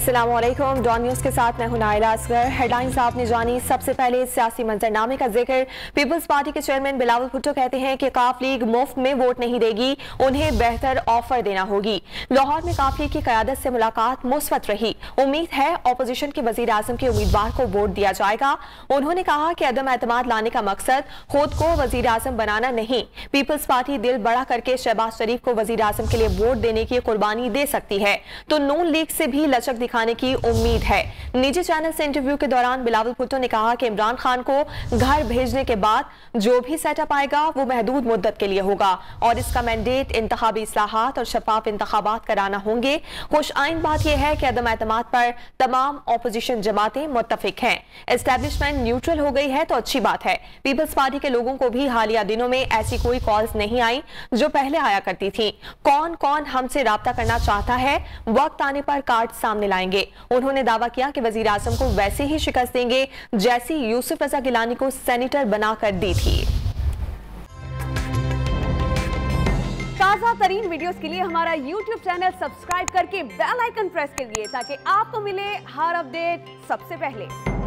अस्सलामुअलैकुम, don news के साथ मैं हूं नाइला असगर। हेडलाइंस आपने जानी। सबसे पहले सियासी मंजरनामे का जिक्र। पीपल्स पार्टी के चेयरमैन बिलावल भुट्टो कहते हैं कि काफ लीग मुफ्त में वोट नहीं देगी, उन्हें बेहतर ऑफर देना होगी। लाहौर में काफ लीग की क़यादत से मुलाकात मुस्बत रही। उम्मीद है ऑपोजिशन के वज़ीर आज़म के उम्मीदवार को वोट दिया जाएगा। उन्होंने कहा कि अदम एतमाद लाने का मकसद खुद को वज़ीर आज़म बनाना नहीं। पीपल्स पार्टी दिल बड़ा करके शहबाज शरीफ को वज़ीर आज़म के लिए वोट देने की कुर्बानी दे सकती है, तो नून लीग से भी लचक दिखाने की उम्मीद है। निजी चैनल से इंटरव्यू के दौरान बिलावल भुट्टो ने कहा कि इमरान खान को घर भेजने के बाद जो भी सेटअप आएगा वो महदूद मुद्दत के लिए होगा और इसका मैंडेट इंतखाबी इस्लाहात और शफाफ इंतखाबात कराना होंगे। खुश आइन बात यह है कि अदम एतमाद पर तमाम ऑपोजिशन जमातें मुत्तफिक हैं। एस्टैब्लिशमेंट न्यूट्रल हो गई है तो अच्छी बात है। पीपल्स पार्टी के लोगों को भी हालिया दिनों में ऐसी कोई कॉल्स नहीं आई जो पहले आया करती थी। कौन कौन हमसे राब्ता करना चाहता है, वक्त आने पर कार्ड सामने लाएंगे। उन्होंने दावा किया कि वजीर आजम को वैसे ही शिकस्त देंगे जैसी यूसुफ रजा गिलानी को सेनेटर बनाकर दी थी। ताज़ा तरीन वीडियोस के लिए हमारा YouTube चैनल सब्सक्राइब करके बेल आइकन प्रेस करिए ताकि आपको मिले हर अपडेट सबसे पहले।